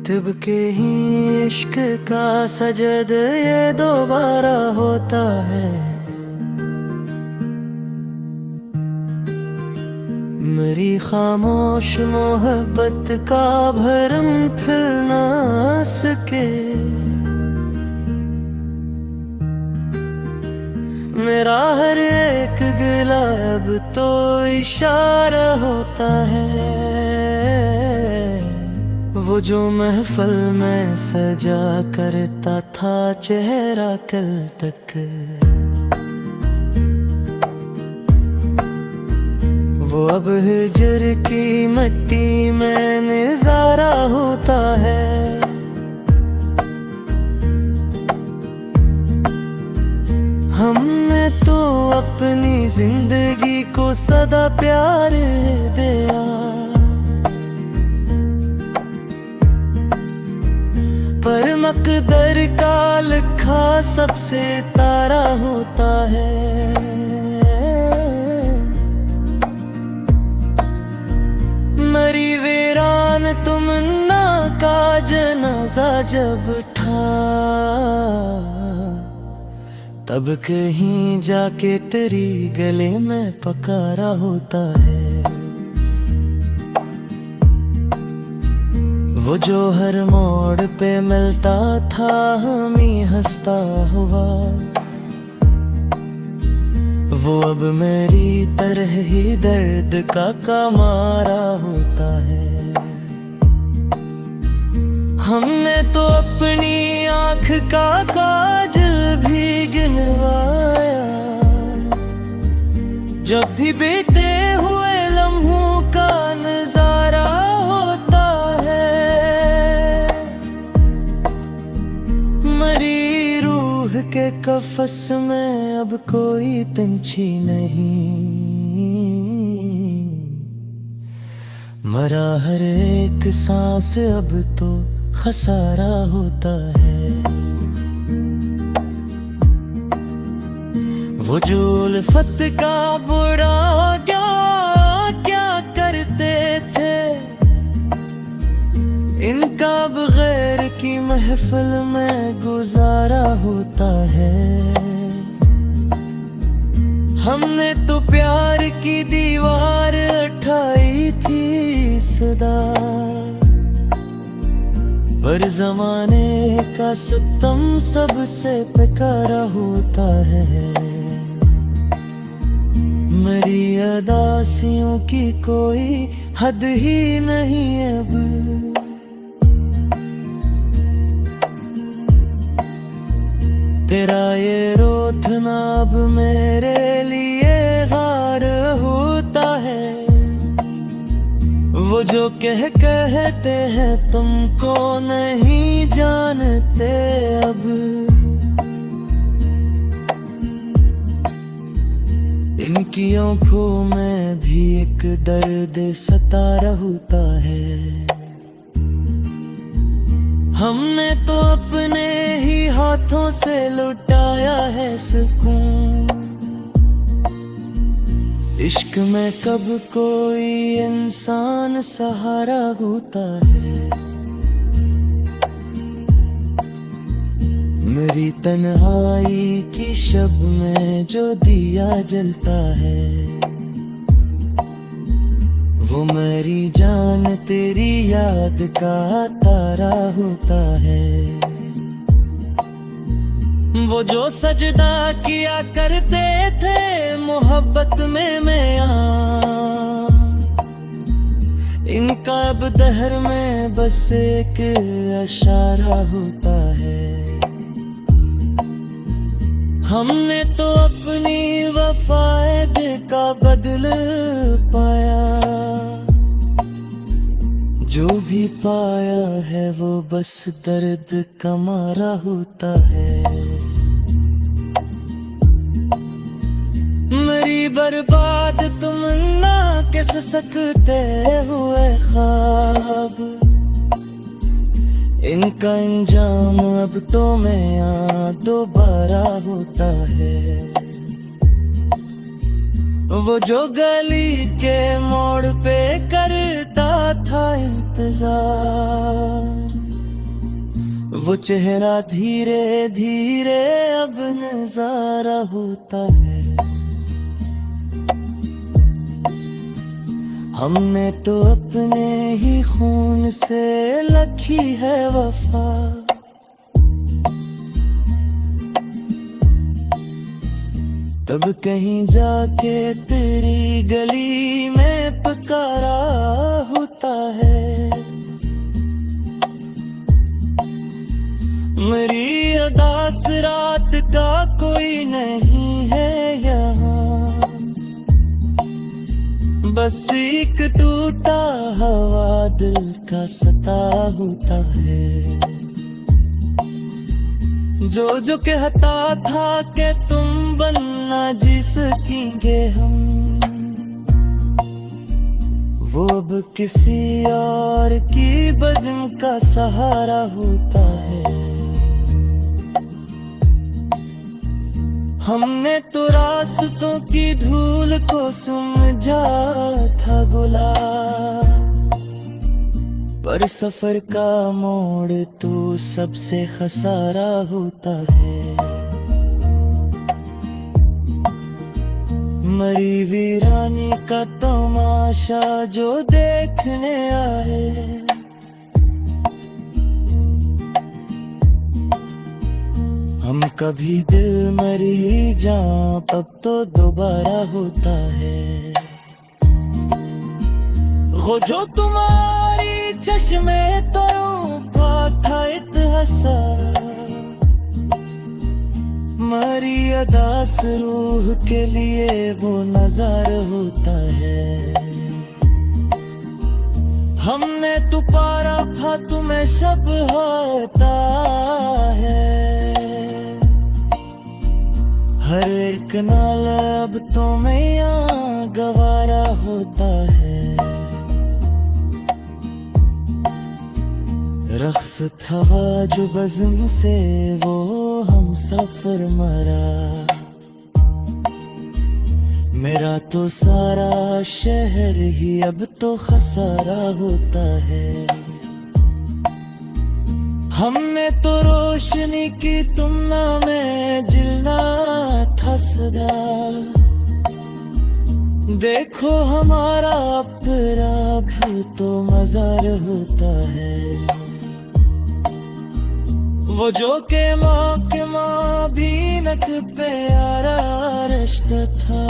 तिब के ही इश्क का सजद ये दोबारा होता है। मेरी खामोश मोहब्बत का भरम फिर ना सके। मेरा हर एक गिला अब तो इशारा होता है। वो जो महफिल में सजा करता था चेहरा कल तक, वो अब हिजर की मिट्टी में नजारा होता है। हमने तो अपनी जिंदगी को सदा प्यार दिया, पर मकदर का लिखा सबसे तारा होता है। मरी वीरान तमन्ना का जनाजा जब उठा, तब कहीं जाके तेरी गले में पकारा होता है। वो जो हर मोड़ पे मिलता था हमें हंसता हुआ, वो अब मेरी तरह ही दर्द का मारा होता है। हमने तो अपनी आँख का काजल भी गिनवाया, जब भी बीते हुए लम्हों का नजारा होता है। मरी रूह के कफस में अब कोई पंछी नहीं, मरा हर एक सांस अब तो खसारा होता है। वो जो उल्फत का बुरा क्या क्या करते थे, इनका बगैर की महफिल में गुजारा होता है। हमने तो प्यार की दीवार उठाई थी सदा, पर जमाने का सितम सबसे बेकारा होता है। मेरी अदासियों की कोई हद ही नहीं अब, तेरा ये रोथना अब मेरे लिए हार होता है। वो जो कहते हैं तुमको नहीं जानते अब, इनकी आँखों में भी एक दर्द सतारा होता है। हमने तो अपने ही हाथों से लुटाया है सुकून। इश्क में कब कोई इंसान सहारा होता है। मेरी तन्हाई की शब में जो दिया जलता है, वो मेरी जान तेरी याद का तारा होता है। वो जो सजदा किया करते थे मोहब्बत में मैं इनका अब दहर में बस एक इशारा होता है। हमने तो अपनी वफायद का बदल पाया, जो भी पाया है वो बस दर्द का मारा होता है। मेरी बर्बाद तमन्ना के ससकते हुए ख्वाब, इनका अंजाम अब तो मैं दोबारा होता है। वो जो गली के मोड़ पे करता था इंतजार, वो चेहरा धीरे धीरे अब नजारा होता है। हमने तो अपने ही खून से लखी है वफा। तब कहीं जाके तेरी गली में पुकारा होता है। मेरी अदास रात का कोई नहीं है यहाँ, बस एक टूटा हवा दिल का सता होता है। जो कहता था कि तुम बनना जी सकेंगे हम, वो अब किसी और की बज़्म का सहारा होता है। हमने तो रास्तों की धूल को समझा था गुलाब, पर सफर का मोड़ तो सबसे खसारा होता है। मरी वीरानी का तमाशा जो देखने आए, हम कभी दिल मरी जान अब तो दोबारा होता है। वो जो तुम्हारी चश्मे तो का था इत्हसा, मरी अदास रूह के लिए वो नजर होता है। हमने तो पारा था तुम्हें शब होता है। हर एक नाल अब तो मैं यहाँ गवारा होता है। रक्स था जो बज़्म से वो हम सफर मरा, मेरा तो सारा शहर ही अब तो खसारा होता है। हमने तो रोशनी की तुमना में जिलना था सदा, देखो हमारा अपराध तो मजार होता है। वो जो के माँ भी नक पे आरा रिश्ता था,